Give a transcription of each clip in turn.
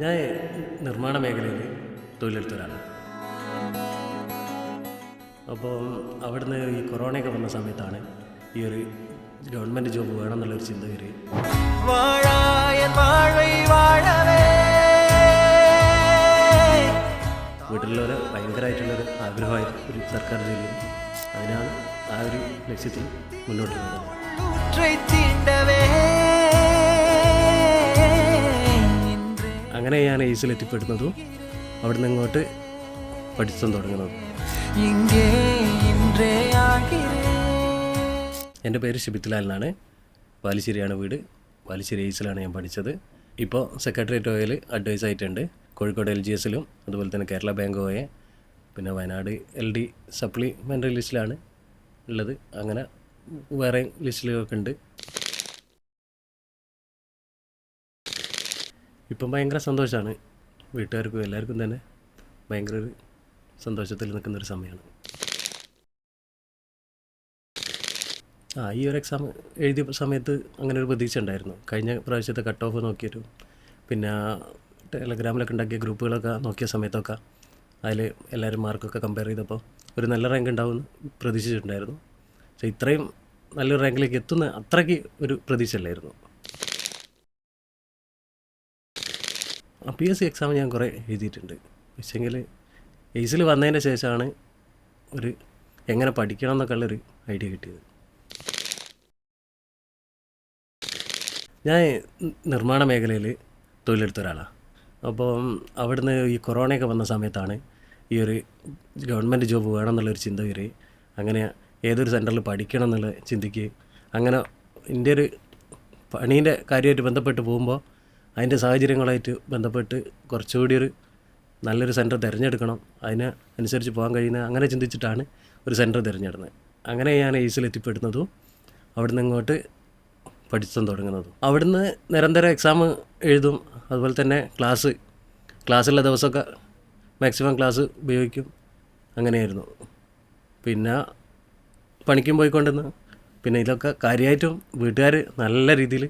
ഞാൻ നിർമ്മാണ മേഖലയിൽ തൊഴിലെടുത്ത ഒരാളാണ്. അപ്പോൾ അവിടുന്ന് ഈ കൊറോണയൊക്കെ വന്ന സമയത്താണ് ഈ ഒരു ഗവൺമെൻറ് ജോബ് വേണമെന്നുള്ളൊരു ചിന്ത വരിക. വീട്ടിലുള്ളവരെ ഭയങ്കരമായിട്ടുള്ളൊരു ആഗ്രഹമായിരുന്നു ഒരു സർക്കാർ ജോലി. അതിനാണ് ആ ഒരു ലക്ഷ്യത്തിൽ മുന്നോട്ട് പോകുന്നത്. അങ്ങനെ ഞാൻ എയ്സിൽ എത്തിപ്പെടുന്നതും അവിടുന്ന് ഇങ്ങോട്ട് പഠിത്തം തുടങ്ങുന്നതും. എൻ്റെ പേര് ഷിബിത്ലാൽ എന്നാണ്. വാലിശ്ശേരിയാണ് വീട്. വാലിശ്ശേരി എയ്സിലാണ് ഞാൻ പഠിച്ചത്. ഇപ്പോൾ സെക്രട്ടേറിയറ്റ് ഓയിൽ അഡ്വൈസ് ആയിട്ടുണ്ട്. കോഴിക്കോട് LGSലും അതുപോലെ തന്നെ കേരള ബാങ്ക് OA, പിന്നെ വയനാട് LD സപ്ലിമെൻ്ററി ലിസ്റ്റിലാണ് ഉള്ളത്. അങ്ങനെ വേറെ ലിസ്റ്റിലൊക്കെ ഉണ്ട്. ഇപ്പം ഭയങ്കര സന്തോഷമാണ്. വീട്ടുകാർക്കും എല്ലാവർക്കും തന്നെ ഭയങ്കര ഒരു സന്തോഷത്തിൽ നിൽക്കുന്നൊരു സമയമാണ്. ഈ ഒരു എക്സാം എഴുതിയ സമയത്ത് അങ്ങനെ ഒരു പ്രതീക്ഷ ഉണ്ടായിരുന്നു. കഴിഞ്ഞ പ്രാവശ്യത്തെ കട്ട് ഓഫ് നോക്കിയിട്ടും പിന്നെ ടെലഗ്രാമിലൊക്കെ ഉണ്ടാക്കിയ ഗ്രൂപ്പുകളൊക്കെ നോക്കിയ സമയത്തൊക്കെ അതിൽ എല്ലാവരും മാർക്കൊക്കെ കമ്പയർ ചെയ്തപ്പോൾ ഒരു നല്ല റാങ്ക് ഉണ്ടാവുമെന്ന് പ്രതീക്ഷിച്ചിട്ടുണ്ടായിരുന്നു. പക്ഷേ ഇത്രയും നല്ലൊരു റാങ്കിലേക്ക് എത്തുന്ന അത്രയ്ക്ക് ഒരു പ്രതീക്ഷ അല്ലായിരുന്നു. PSC എക്സാം ഞാൻ കുറേ എഴുതിയിട്ടുണ്ട്. പക്ഷേങ്കിൽ എയ്സിൽ വന്നതിന് ശേഷമാണ് ഒരു എങ്ങനെ പഠിക്കണം എന്നൊക്കെ ഉള്ളൊരു ഐഡിയ കിട്ടിയത്. ഞാൻ നിർമ്മാണ മേഖലയിൽ തൊഴിലെടുത്ത ഒരാളാണ്. അപ്പം അവിടുന്ന് ഈ കൊറോണയൊക്കെ വന്ന സമയത്താണ് ഈ ഒരു ഗവൺമെൻറ് ജോബ് വേണമെന്നുള്ളൊരു ചിന്ത വരികയും അങ്ങനെ ഏതൊരു സെൻറ്ററിൽ പഠിക്കണം എന്നുള്ള ചിന്തിക്കുകയും അങ്ങനെ എൻ്റെ ഒരു പണീൻ്റെ കാര്യമായിട്ട് ബന്ധപ്പെട്ട് പോകുമ്പോൾ അതിൻ്റെ സാഹചര്യങ്ങളായിട്ട് ബന്ധപ്പെട്ട് കുറച്ചുകൂടി ഒരു നല്ലൊരു സെൻറ്റർ തിരഞ്ഞെടുക്കണം, അതിന് അനുസരിച്ച് പോകാൻ കഴിയുന്ന അങ്ങനെ ചിന്തിച്ചിട്ടാണ് ഒരു സെൻറ്റർ തിരഞ്ഞെടുക്കുന്നത്. അങ്ങനെ ഞാൻ എയ്സിൽ എത്തിപ്പെടുന്നതും അവിടുന്ന് ഇങ്ങോട്ട് പഠിത്തം തുടങ്ങുന്നതും. അവിടുന്ന് നിരന്തരം എക്സാം എഴുതും. അതുപോലെ തന്നെ ക്ലാസ്സുള്ള ദിവസമൊക്കെ മാക്സിമം ക്ലാസ് ഉപയോഗിക്കും. അങ്ങനെയായിരുന്നു. പിന്നെ പണിക്കും പോയിക്കൊണ്ടിരുന്നു. പിന്നെ ഇതൊക്കെ കാര്യമായിട്ടും വീട്ടുകാർ നല്ല രീതിയിൽ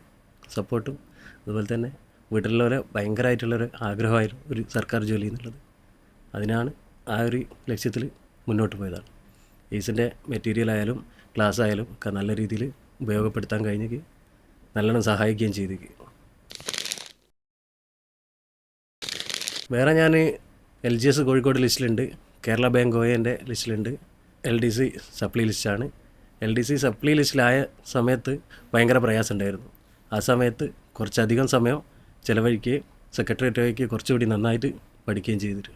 സപ്പോർട്ടും അതുപോലെ തന്നെ വീട്ടിലുള്ളവരെ ഭയങ്കരമായിട്ടുള്ളൊരു ആഗ്രഹമായിരുന്നു ഒരു സർക്കാർ ജോലി എന്നുള്ളത്. അതിനാണ് ആ ഒരു ലക്ഷ്യത്തിൽ മുന്നോട്ട് പോയതാണ്. എയ്സിൻ്റെ മെറ്റീരിയൽ ആയാലും ക്ലാസ് ആയാലും ഒക്കെ നല്ല രീതിയിൽ ഉപയോഗപ്പെടുത്താൻ കഴിഞ്ഞെങ്കിൽ നല്ലോണം സഹായിക്കുകയും ചെയ്തേക്ക്. വേറെ ഞാൻ LGS കോഴിക്കോട് ലിസ്റ്റിലുണ്ട്, കേരള ബാങ്ക് OAൻ്റെ ലിസ്റ്റിലുണ്ട്, LDC സപ്ലി ലിസ്റ്റാണ്. LDC സപ്ലി ലിസ്റ്റിലായ സമയത്ത് ഭയങ്കര പ്രയാസം ഉണ്ടായിരുന്നു. ആ സമയത്ത് കുറച്ചധികം സമയം ചിലവഴിക്കുകയും സെക്രട്ടേറിയറ്റ് OAക്ക് കുറച്ചുകൂടി നന്നായിട്ട് പഠിക്കുകയും ചെയ്തിട്ട്.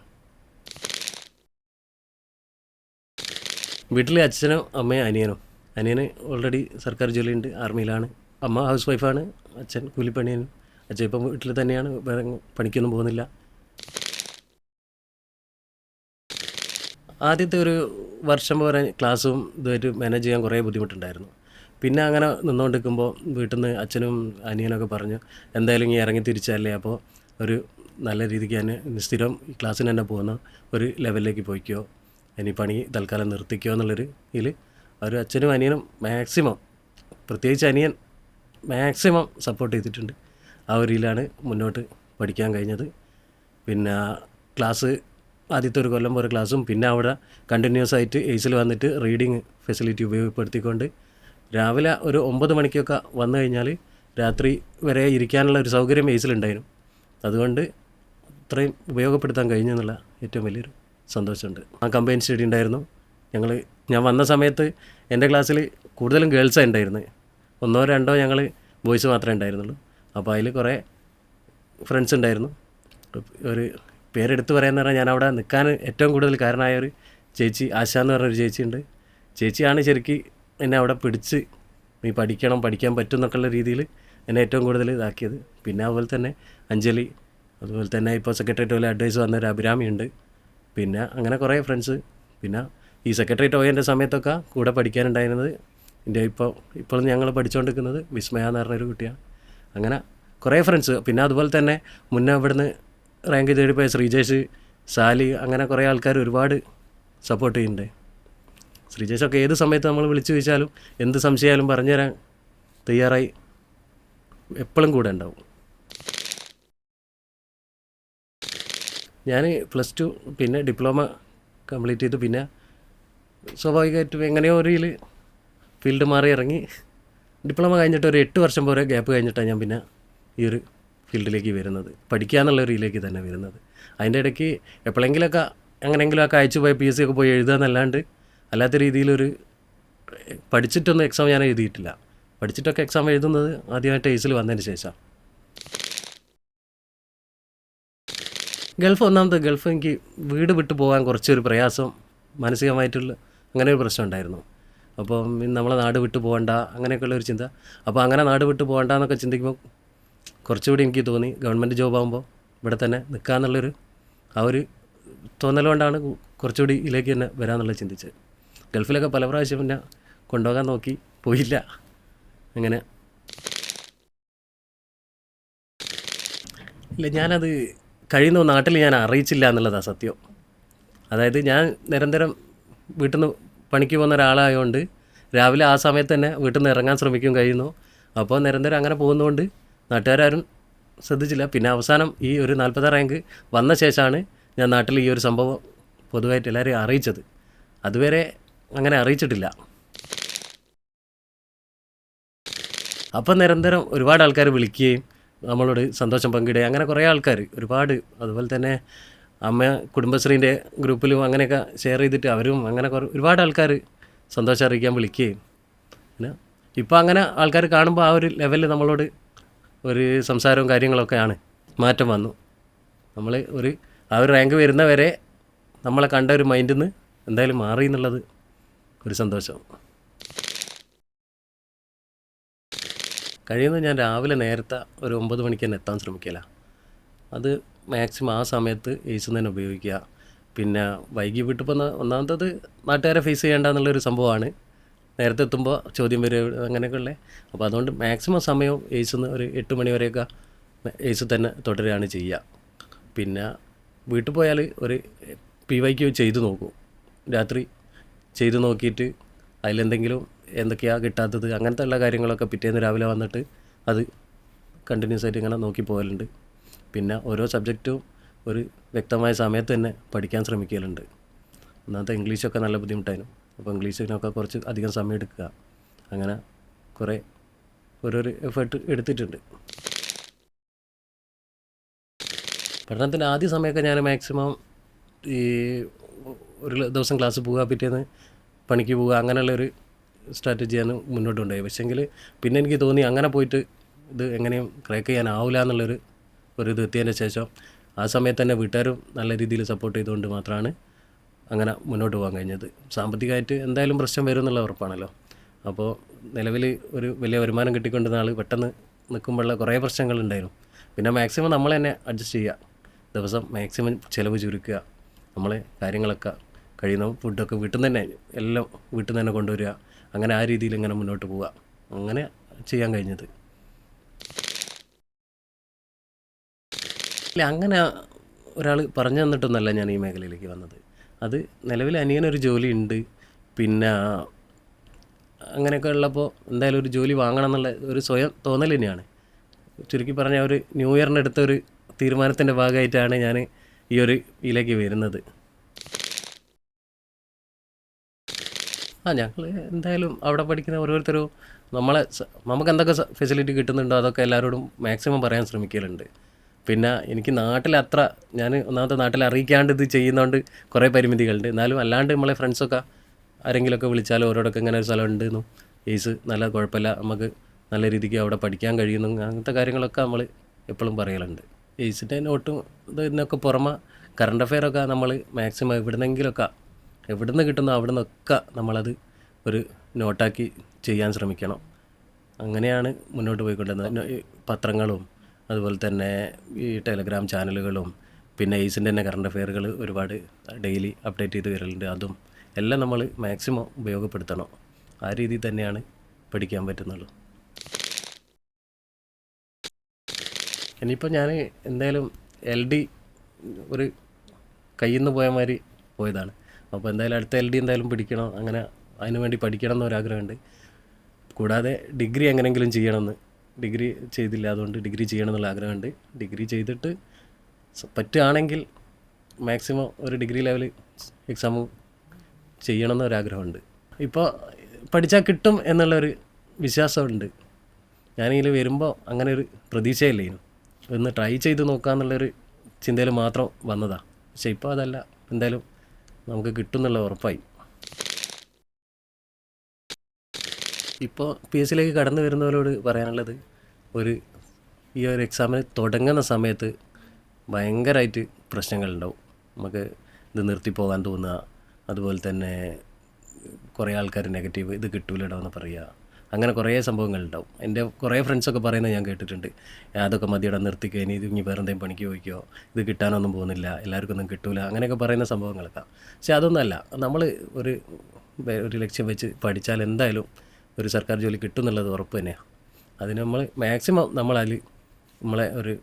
വീട്ടിൽ അച്ഛനും അമ്മയും അനിയനും. അനിയന് ഓൾറെഡി സർക്കാർ ജോലിയുണ്ട്, ആർമിയിലാണ്. അമ്മ ഹൗസ് വൈഫാണ്. അച്ഛൻ കൂലിപ്പണിയനും. അച്ഛൻ ഇപ്പം വീട്ടിൽ തന്നെയാണ്, വേറെ പണിക്കൊന്നും പോകുന്നില്ല. ആദ്യത്തെ ഒരു വർഷം പോലെ ക്ലാസ്സും ഇതുമായിട്ട് മാനേജ് ചെയ്യാൻ കുറേ ബുദ്ധിമുട്ടുണ്ടായിരുന്നു. പിന്നെ അങ്ങനെ നിന്നുകൊണ്ടിരിക്കുമ്പോൾ വീട്ടിൽ നിന്ന് അച്ഛനും അനിയനൊക്കെ പറഞ്ഞു, എന്തായാലും ഇനി ഇറങ്ങി തിരിച്ചല്ലേ, അപ്പോൾ ഒരു നല്ല രീതിക്ക് തന്നെ സ്ഥിരം ഈ ക്ലാസ്സിന് തന്നെ പോകുന്ന ഒരു ലെവലിലേക്ക് പോയിക്കോ, ഇനി പണി തൽക്കാലം നിർത്തിക്കോ എന്നുള്ളൊരു ഇതിൽ ഒരു അച്ഛനും അനിയനും മാക്സിമം, പ്രത്യേകിച്ച് അനിയൻ മാക്സിമം സപ്പോർട്ട് ചെയ്തിട്ടുണ്ട്. ആ ഒരു ഇതിലാണ് മുന്നോട്ട് പഠിക്കാൻ കഴിഞ്ഞത്. പിന്നെ ക്ലാസ് ആദ്യത്തെ ഒരു കൊല്ലം പോലെ ക്ലാസ്സും പിന്നെ അവിടെ കണ്ടിന്യൂസ് ആയിട്ട് എയ്സിൽ വന്നിട്ട് റീഡിങ് ഫെസിലിറ്റി ഉപയോഗപ്പെടുത്തിക്കൊണ്ട് രാവിലെ ഒരു 9 മണിക്കൊക്കെ വന്നു കഴിഞ്ഞാൽ രാത്രി വരെ ഇരിക്കാനുള്ള ഒരു സൗകര്യം എയ്സിലുണ്ടായിരുന്നു. അതുകൊണ്ട് ഇത്രയും ഉപയോഗപ്പെടുത്താൻ കഴിഞ്ഞെന്നുള്ള ഏറ്റവും വലിയൊരു സന്തോഷമുണ്ട്. ആ കമ്പൈൻ സ്റ്റഡി ഉണ്ടായിരുന്നു. ഞാൻ വന്ന സമയത്ത് എൻ്റെ ക്ലാസ്സിൽ കൂടുതലും ഗേൾസാണ് ഉണ്ടായിരുന്നത്. 1 or 2 ഞങ്ങൾ ബോയ്സ് മാത്രമേ ഉണ്ടായിരുന്നുള്ളൂ. അപ്പോൾ അതിൽ കുറേ ഫ്രണ്ട്സ് ഉണ്ടായിരുന്നു. ഒരു പേരെടുത്ത് പറയാമെന്ന് പറഞ്ഞാൽ ഞാൻ അവിടെ നിൽക്കാൻ ഏറ്റവും കൂടുതൽ കാരണമായ ഒരു ചേച്ചി, ആശ എന്ന് പറഞ്ഞൊരു ചേച്ചിയുണ്ട്. ചേച്ചിയാണ് ശരിക്കും എന്നെ അവിടെ പിടിച്ച് നീ പഠിക്കാൻ പറ്റും എന്നൊക്കെയുള്ള രീതിയിൽ എന്നെ ഏറ്റവും കൂടുതൽ ഇതാക്കിയത്. പിന്നെ അതുപോലെ തന്നെ അഞ്ജലി, അതുപോലെ തന്നെ ഇപ്പോൾ സെക്രട്ടേറിയറ്റ് OA അഡ്വൈസ് വന്നൊരു അഭിരാമിയുണ്ട്. പിന്നെ അങ്ങനെ കുറേ ഫ്രണ്ട്സ്. പിന്നെ ഈ സെക്രട്ടേറിയറ്റ് OAൻ്റെ സമയത്തൊക്കെ കൂടെ പഠിക്കാനുണ്ടായിരുന്നത് എൻ്റെ ഇപ്പോൾ ഞങ്ങൾ പഠിച്ചുകൊണ്ടിരിക്കുന്നത് വിസ്മയ എന്ന് പറഞ്ഞൊരു കുട്ടിയാണ്. അങ്ങനെ കുറേ ഫ്രണ്ട്സ്. പിന്നെ അതുപോലെ തന്നെ മുന്നേ ഇവിടുന്ന് റാങ്ക് തേടിപ്പോയ ശ്രീജേഷ്, സാലി, അങ്ങനെ കുറേ ആൾക്കാർ ഒരുപാട് സപ്പോർട്ട് ചെയ്യുന്നുണ്ട്. ശ്രീജേഷൊക്കെ ഏത് സമയത്ത് നമ്മൾ വിളിച്ചു ചോദിച്ചാലും എന്ത് സംശയമായാലും പറഞ്ഞുതരാൻ തയ്യാറായി എപ്പോഴും കൂടെ ഉണ്ടാവും. ഞാൻ +2 പിന്നെ ഡിപ്ലോമ കംപ്ലീറ്റ് ചെയ്തു. പിന്നെ സ്വാഭാവികമായിട്ടും എങ്ങനെയോ ഒരു ഫീൽഡ് മാറി ഇറങ്ങി. ഡിപ്ലോമ കഴിഞ്ഞിട്ട് ഒരു 8 വർഷം പോലെ ഗ്യാപ്പ് കഴിഞ്ഞിട്ടാണ് ഞാൻ പിന്നെ ഈ ഒരു ഫീൽഡിലേക്ക് വരുന്നത്, പഠിക്കുക എന്നുള്ള ഒരു ഇതിലേക്ക് തന്നെ വരുന്നത്. അതിൻ്റെ ഇടയ്ക്ക് എപ്പോഴെങ്കിലുമൊക്കെ എങ്ങനെയെങ്കിലുമൊക്കെ അയച്ചു പോയി PSC ഒക്കെ പോയി എഴുതുക എന്നല്ലാണ്ട് അല്ലാത്ത രീതിയിലൊരു പഠിച്ചിട്ടൊന്നും എക്സാം ഞാൻ എഴുതിയിട്ടില്ല. പഠിച്ചിട്ടൊക്കെ എക്സാം എഴുതുന്നത് ആദ്യമായിട്ട് എയ്സിൽ വന്നതിന് ശേഷം. ഗൾഫ് എനിക്ക് വീട് വിട്ടു പോകാൻ കുറച്ചൊരു പ്രയാസം, മാനസികമായിട്ടുള്ള അങ്ങനെ ഒരു പ്രശ്നം ഉണ്ടായിരുന്നു. അപ്പോൾ നമ്മളെ നാട് വിട്ടു പോകണ്ട അങ്ങനെയൊക്കെയുള്ളൊരു ചിന്ത. അപ്പോൾ അങ്ങനെ നാട് വിട്ടു പോകണ്ട എന്നൊക്കെ ചിന്തിക്കുമ്പോൾ കുറച്ചുകൂടി എനിക്ക് തോന്നി ഗവൺമെൻറ് ജോബ് ആകുമ്പോൾ ഇവിടെ തന്നെ നിൽക്കാമെന്നുള്ളൊരു ആ ഒരു തോന്നൽ കൊണ്ടാണ് കുറച്ചുകൂടി ഇതിലേക്ക് തന്നെ വരാമെന്നുള്ളത് ചിന്തിച്ചത്. ഗൾഫിലൊക്കെ പല പ്രാവശ്യം പിന്നെ കൊണ്ടുപോകാൻ നോക്കി, പോയില്ല. അങ്ങനെ ഇല്ല, ഞാനത് കഴിയുന്ന നാട്ടിൽ ഞാൻ അറിയിച്ചില്ല എന്നുള്ളതാണ് സത്യം. അതായത് ഞാൻ നിരന്തരം വീട്ടിൽ നിന്ന് പണിക്ക് പോകുന്ന ഒരാളായതുകൊണ്ട് രാവിലെ ആ സമയത്ത് തന്നെ വീട്ടിൽ നിന്ന് ഇറങ്ങാൻ ശ്രമിക്കും കഴിയുന്നു. അപ്പോൾ നിരന്തരം അങ്ങനെ പോകുന്നതുകൊണ്ട് നാട്ടുകാരും ശ്രദ്ധിച്ചില്ല. പിന്നെ അവസാനം ഈ ഒരു 46 റാങ്ക് വന്ന ശേഷമാണ് ഞാൻ നാട്ടിൽ ഈ ഒരു സംഭവം പൊതുവായിട്ട് എല്ലാവരെയും അറിയിച്ചത്. അതുവരെ അങ്ങനെ അറിയിച്ചിട്ടില്ല. അപ്പം നിരന്തരം ഒരുപാട് ആൾക്കാർ വിളിക്കുകയും നമ്മളോട് സന്തോഷം പങ്കിടുകയും അങ്ങനെ കുറേ ആൾക്കാർ ഒരുപാട്, അതുപോലെ തന്നെ അമ്മ കുടുംബശ്രീൻ്റെ ഗ്രൂപ്പിലും അങ്ങനെയൊക്കെ ഷെയർ ചെയ്തിട്ട് അവരും അങ്ങനെ ഒരുപാട് ആൾക്കാർ സന്തോഷം അറിയിക്കാൻ വിളിക്കുകയും പിന്നെ ഇപ്പോൾ അങ്ങനെ ആൾക്കാർ കാണുമ്പോൾ ആ ഒരു ലെവലിൽ നമ്മളോട് ഒരു സംസാരവും കാര്യങ്ങളൊക്കെയാണ് മാറ്റം വന്നു. നമ്മൾ ആ ഒരു റാങ്ക് വരുന്നവരെ നമ്മളെ കണ്ട ഒരു മൈൻഡിൽ നിന്ന് എന്തായാലും മാറി എന്നുള്ളത് ഒരു സന്തോഷം. കഴിയുന്നത് ഞാൻ രാവിലെ നേരത്തെ ഒരു 9 മണിക്ക് തന്നെ എത്താൻ ശ്രമിക്കില്ല. അത് മാക്സിമം ആ സമയത്ത് എയ്സ് തന്നെ ഉപയോഗിക്കുക. പിന്നെ വൈകി വീട്ടിൽ ഒന്നാമത്തത് നാട്ടുകാരെ ഫേസ് ചെയ്യേണ്ട എന്നുള്ളൊരു സംഭവമാണ്. നേരത്തെ എത്തുമ്പോൾ ചോദ്യം വരും അങ്ങനെയൊക്കെയുള്ള. അപ്പോൾ അതുകൊണ്ട് മാക്സിമം സമയം എയ്സിന്ന് ഒരു 8 മണി വരെയൊക്കെ എയ്സ് തന്നെ തുടരുകയാണ് ചെയ്യുക. പിന്നെ വീട്ടിൽ പോയാൽ ഒരു PYQ ചെയ്ത് നോക്കും, രാത്രി ചെയ്ത് നോക്കിയിട്ട് അതിലെന്തെങ്കിലും എന്തൊക്കെയാണ് കിട്ടാത്തത് അങ്ങനത്തെ ഉള്ള കാര്യങ്ങളൊക്കെ പിറ്റേന്ന് രാവിലെ വന്നിട്ട് അത് കണ്ടിന്യൂസ് ആയിട്ട് ഇങ്ങനെ നോക്കി പോകലുണ്ട്. പിന്നെ ഓരോ സബ്ജക്റ്റും ഒരു വ്യക്തമായ സമയത്ത് തന്നെ പഠിക്കാൻ ശ്രമിക്കലുണ്ട്. ഒന്നാമത്തെ ഇംഗ്ലീഷൊക്കെ നല്ല ബുദ്ധിമുട്ടായിരുന്നു. അപ്പോൾ ഇംഗ്ലീഷിനൊക്കെ കുറച്ച് അധികം സമയം എടുക്കുക, അങ്ങനെ കുറേ ഓരോരോ എഫേർട്ട് എടുത്തിട്ടുണ്ട്. പഠനത്തിൻ്റെ ആദ്യ സമയമൊക്കെ ഞാൻ മാക്സിമം ഈ ഒരു ദിവസം ക്ലാസ് പോവുക, പിറ്റേന്ന് പണിക്ക് പോവുക, അങ്ങനെയുള്ളൊരു സ്ട്രാറ്റജിയാണ് മുന്നോട്ട് കൊണ്ടുപോയി. പക്ഷേങ്കിൽ പിന്നെ എനിക്ക് തോന്നി അങ്ങനെ പോയിട്ട് ഇത് എങ്ങനെയും ക്രാക്ക് ചെയ്യാനാവില്ല എന്നുള്ളൊരു ഇത് എത്തിയതിന് ശേഷം ആ സമയത്ത് തന്നെ വീട്ടുകാരും നല്ല രീതിയിൽ സപ്പോർട്ട് ചെയ്തുകൊണ്ട് മാത്രമാണ് അങ്ങനെ മുന്നോട്ട് പോകാൻ കഴിഞ്ഞത്. സാമ്പത്തികമായിട്ട് എന്തായാലും പ്രശ്നം വരും എന്നുള്ള ഉറപ്പാണല്ലോ. അപ്പോൾ നിലവിൽ ഒരു വലിയ വരുമാനം കിട്ടിക്കൊണ്ടിരുന്ന ആൾ പെട്ടെന്ന് നിൽക്കുമ്പോഴുള്ള കുറേ പ്രശ്നങ്ങളുണ്ടായിരുന്നു. പിന്നെ മാക്സിമം നമ്മൾ തന്നെ അഡ്ജസ്റ്റ് ചെയ്യുക, ദിവസം മാക്സിമം ചിലവ് ചുരുക്കുക, നമ്മളെ കാര്യങ്ങളൊക്കെ കഴിയുന്ന ഫുഡൊക്കെ വീട്ടിൽ നിന്ന് തന്നെ എല്ലാം വീട്ടിൽ നിന്ന് തന്നെ കൊണ്ടുവരിക, അങ്ങനെ ആ രീതിയിൽ ഇങ്ങനെ മുന്നോട്ട് പോവുക, അങ്ങനെ ചെയ്യാൻ കഴിഞ്ഞത്. ഇല്ല, അങ്ങനെ ഒരാൾ പറഞ്ഞു തന്നിട്ടൊന്നല്ല ഞാൻ ഈ മേഖലയിലേക്ക് വന്നത്. അത് നിലവിൽ അനിയനൊരു ജോലി ഉണ്ട്, പിന്നെ അങ്ങനെയൊക്കെ ഉള്ളപ്പോൾ എന്തായാലും ഒരു ജോലി വാങ്ങണം എന്നുള്ള ഒരു സ്വയം തോന്നൽ തന്നെയാണ്. ചുരുക്കി പറഞ്ഞാൽ ഒരു ന്യൂ ഇയറിന് എടുത്തൊരു തീരുമാനത്തിൻ്റെ ഭാഗമായിട്ടാണ് ഞാൻ ഈ ഒരു ഇതിലേക്ക് വരുന്നത്. ഞങ്ങൾ എന്തായാലും അവിടെ പഠിക്കുന്ന ഓരോരുത്തരും നമുക്ക് എന്തൊക്കെ ഫെസിലിറ്റി കിട്ടുന്നുണ്ടോ അതൊക്കെ എല്ലാവരോടും മാക്സിമം പറയാൻ ശ്രമിക്കലുണ്ട്. പിന്നെ എനിക്ക് നാട്ടിലത്ര ഞാൻ ഒന്നാമത്തെ നാട്ടിൽ അറിയിക്കാണ്ട് ഇത് ചെയ്യുന്നതുകൊണ്ട് കുറേ പരിമിതികളുണ്ട്. എന്നാലും അല്ലാണ്ട് നമ്മളെ ഫ്രണ്ട്സൊക്കെ ആരെങ്കിലുമൊക്കെ വിളിച്ചാലും ഓരോടൊക്കെ ഇങ്ങനെ ഒരു സ്ഥലം ഉണ്ടെന്നും എയ്സ് നല്ല കുഴപ്പമില്ല, നമുക്ക് നല്ല രീതിക്ക് അവിടെ പഠിക്കാൻ കഴിയുന്നു, അങ്ങനത്തെ കാര്യങ്ങളൊക്കെ നമ്മൾ എപ്പോഴും പറയലുണ്ട്. എയ്സിൻ്റെ നോട്ടും ഇതിനൊക്കെ പുറമെ കറണ്ട് അഫെയറൊക്കെ നമ്മൾ മാക്സിമം എവിടുന്ന് കിട്ടുന്നോ അവിടെ നിന്നൊക്കെ നമ്മളത് ഒരു നോട്ടാക്കി ചെയ്യാൻ ശ്രമിക്കണം. അങ്ങനെയാണ് മുന്നോട്ട് പോയിക്കൊണ്ടിരുന്നത്. പത്രങ്ങളും അതുപോലെ തന്നെ ഈ ടെലഗ്രാം ചാനലുകളും പിന്നെ എയ്സിൻ്റെ തന്നെ കറണ്ട് അഫെയറുകൾ ഒരുപാട് ഡെയിലി അപ്ഡേറ്റ് ചെയ്ത് വരലുണ്ട്. അതും എല്ലാം നമ്മൾ മാക്സിമം ഉപയോഗപ്പെടുത്തണം. ആ രീതിയിൽ തന്നെയാണ് പഠിക്കാൻ പറ്റുന്നുള്ളൂ. ഇനിയിപ്പോൾ ഞാൻ എന്തായാലും LD ഒരു കയ്യിൽ നിന്ന് പോയ മാതിരി പോയതാണ്. അപ്പോൾ എന്തായാലും അടുത്ത LD എന്തായാലും പിടിക്കണം, അങ്ങനെ അതിനു വേണ്ടി പഠിക്കണം എന്നൊരാഗ്രഹമുണ്ട്. കൂടാതെ ഡിഗ്രി എങ്ങനെയെങ്കിലും ചെയ്യണമെന്ന്, ഡിഗ്രി ചെയ്തില്ല, അതുകൊണ്ട് ഡിഗ്രി ചെയ്യണം എന്നുള്ള ആഗ്രഹമുണ്ട്. ഡിഗ്രി ചെയ്തിട്ട് പറ്റുകയാണെങ്കിൽ മാക്സിമം ഒരു ഡിഗ്രി ലെവൽ എക്സാം ചെയ്യണമെന്നൊരാഗ്രഹമുണ്ട്. ഇപ്പോൾ പഠിച്ചാൽ കിട്ടും എന്നുള്ളൊരു വിശ്വാസമുണ്ട്. ഞാനിതിൽ വരുമ്പോൾ അങ്ങനെ ഒരു പ്രതീക്ഷയില്ലേനു. ഒന്ന് ട്രൈ ചെയ്ത് നോക്കാമെന്നുള്ളൊരു ചിന്തയിൽ മാത്രം വന്നതാണ്. പക്ഷേ ഇപ്പോൾ അതല്ല, എന്തായാലും നമുക്ക് കിട്ടും എന്നുള്ള ഉറപ്പായി. ഇപ്പോൾ PSC കടന്നു വരുന്നവരോട് പറയാനുള്ളത്, ഈ ഒരു എക്സാമിന് തുടങ്ങുന്ന സമയത്ത് ഭയങ്കരമായിട്ട് പ്രശ്നങ്ങളുണ്ടാവും. നമുക്ക് ഇത് നിർത്തിപ്പോകാൻ തോന്നുക, അതുപോലെ തന്നെ കുറേ ആൾക്കാർ നെഗറ്റീവ്, ഇത് കിട്ടൂലടോ എന്ന് പറയുക, അങ്ങനെ കുറേ സംഭവങ്ങളുണ്ടാവും. എൻ്റെ കുറേ ഫ്രണ്ട്സൊക്കെ പറയുന്നത് ഞാൻ കേട്ടിട്ടുണ്ട്. അതൊക്കെ മതിയുടെ നിർത്തിക്കുക, ഇനി വേറെ എന്തെങ്കിലും പണിക്ക് പോയിക്കോ, ഇത് കിട്ടാനൊന്നും പോകുന്നില്ല, എല്ലാവർക്കും ഒന്നും കിട്ടൂല, അങ്ങനെയൊക്കെ പറയുന്ന സംഭവങ്ങളൊക്കെ. പക്ഷെ അതൊന്നുമല്ല. നമ്മൾ ഒരു ലക്ഷ്യം വെച്ച് പഠിച്ചാൽ എന്തായാലും ഒരു സർക്കാർ ജോലി കിട്ടും എന്നുള്ളത് ഉറപ്പ് തന്നെയാണ്. അതിന് നമ്മൾ മാക്സിമം നമ്മളെ ഒരു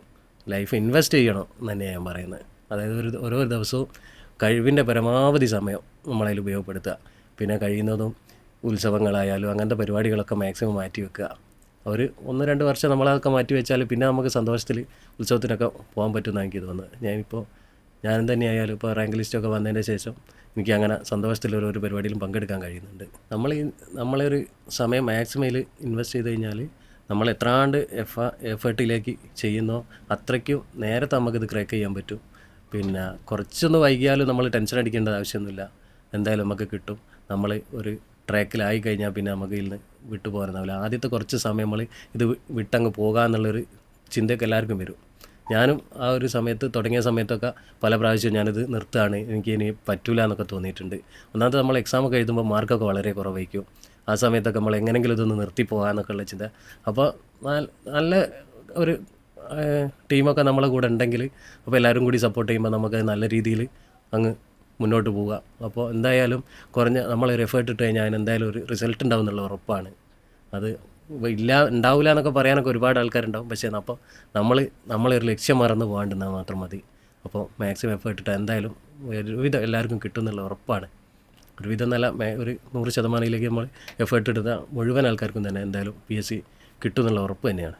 ലൈഫ് ഇൻവെസ്റ്റ് ചെയ്യണം എന്ന് തന്നെയാണ് ഞാൻ പറയുന്നത്. അതായത് ഓരോ ദിവസവും കഴിവിൻ്റെ പരമാവധി സമയം നമ്മളതിൽ ഉപയോഗപ്പെടുത്തുക. പിന്നെ കഴിയുന്നതും ഉത്സവങ്ങളായാലും അങ്ങനത്തെ പരിപാടികളൊക്കെ മാക്സിമം മാറ്റി വെക്കുക. 1-2 വർഷം നമ്മളതൊക്കെ മാറ്റി വെച്ചാൽ പിന്നെ നമുക്ക് സന്തോഷത്തിൽ ഉത്സവത്തിനൊക്കെ പോകാൻ പറ്റുമെന്നാണ് എനിക്ക് തോന്നുന്നത്. ഞാൻ തന്നെയായാലും ഇപ്പോൾ റാങ്ക് ലിസ്റ്റൊക്കെ വന്നതിന് ശേഷം എനിക്ക് അങ്ങനെ സന്തോഷത്തിൽ ഒരു പരിപാടിയിലും പങ്കെടുക്കാൻ കഴിയുന്നുണ്ട്. നമ്മളൊരു സമയം മാക്സിമം ഇതിൽ ഇൻവെസ്റ്റ് ചെയ്ത് കഴിഞ്ഞാൽ നമ്മൾ എത്രാണ്ട് എഫേർട്ടിലേക്ക് ചെയ്യുന്നോ അത്രയ്ക്കും നേരത്തെ നമുക്കിത് ക്രാക്ക് ചെയ്യാൻ പറ്റും. പിന്നെ കുറച്ചൊന്ന് വൈകിയാലും നമ്മൾ ടെൻഷൻ അടിക്കേണ്ട ആവശ്യമൊന്നുമില്ല. എന്തായാലും നമുക്ക് കിട്ടും. നമ്മൾ ഒരു ട്രാക്കിലായി കഴിഞ്ഞാൽ പിന്നെ നമുക്ക് ഇതിൽ നിന്ന് വിട്ടുപോകാനാവില്ല. ആദ്യത്തെ കുറച്ച് സമയം നമ്മൾ ഇത് വിട്ടങ്ങ് പോകാമെന്നുള്ളൊരു ചിന്തയൊക്കെ എല്ലാവർക്കും വരും. ഞാനും ആ ഒരു സമയത്ത് തുടങ്ങിയ സമയത്തൊക്കെ പല പ്രാവശ്യവും ഞാനിത് നിർത്തുകയാണ്, എനിക്കിനി പറ്റൂല എന്നൊക്കെ തോന്നിയിട്ടുണ്ട്. ഒന്നാമത് നമ്മൾ എക്സാമൊക്കെ എഴുതുമ്പോൾ മാർക്കൊക്കെ വളരെ കുറവായിരിക്കും. ആ സമയത്തൊക്കെ നമ്മൾ എങ്ങനെയെങ്കിലും ഇതൊന്ന് നിർത്തി പോകാമെന്നൊക്കെ ഉള്ള ചിന്ത. അപ്പോൾ നല്ല ഒരു ടീമൊക്കെ നമ്മളെ കൂടെ ഉണ്ടെങ്കിൽ, അപ്പോൾ എല്ലാവരും കൂടി സപ്പോർട്ട് ചെയ്യുമ്പോൾ നമുക്ക് നല്ല രീതിയിൽ അങ്ങ് മുന്നോട്ട് പോവുക. അപ്പോൾ എന്തായാലും നമ്മളൊരു എഫേർട്ട് ഇട്ട് കഴിഞ്ഞാൽ അതിന് എന്തായാലും ഒരു റിസൾട്ട് ഉണ്ടാവും എന്നുള്ള ഉറപ്പാണ്. അത് ഉണ്ടാവില്ല എന്നൊക്കെ പറയാനൊക്കെ ഒരുപാട് ആൾക്കാരുണ്ടാവും. പക്ഷേ അപ്പോൾ നമ്മളൊരു ലക്ഷ്യം മറന്ന് പോകാണ്ടെന്നാൽ മാത്രം മതി. അപ്പോൾ മാക്സിമം എഫേർട്ട് ഇട്ടാൽ എന്തായാലും ഒരുവിധം എല്ലാവർക്കും കിട്ടും എന്നുള്ള ഉറപ്പാണ്. ഒരുവിധം നല്ല ഒരു 100% നമ്മൾ എഫേർട്ട് എടുത്താൽ മുഴുവൻ ആൾക്കാർക്കും തന്നെ എന്തായാലും PSC കിട്ടും എന്നുള്ള ഉറപ്പ് തന്നെയാണ്.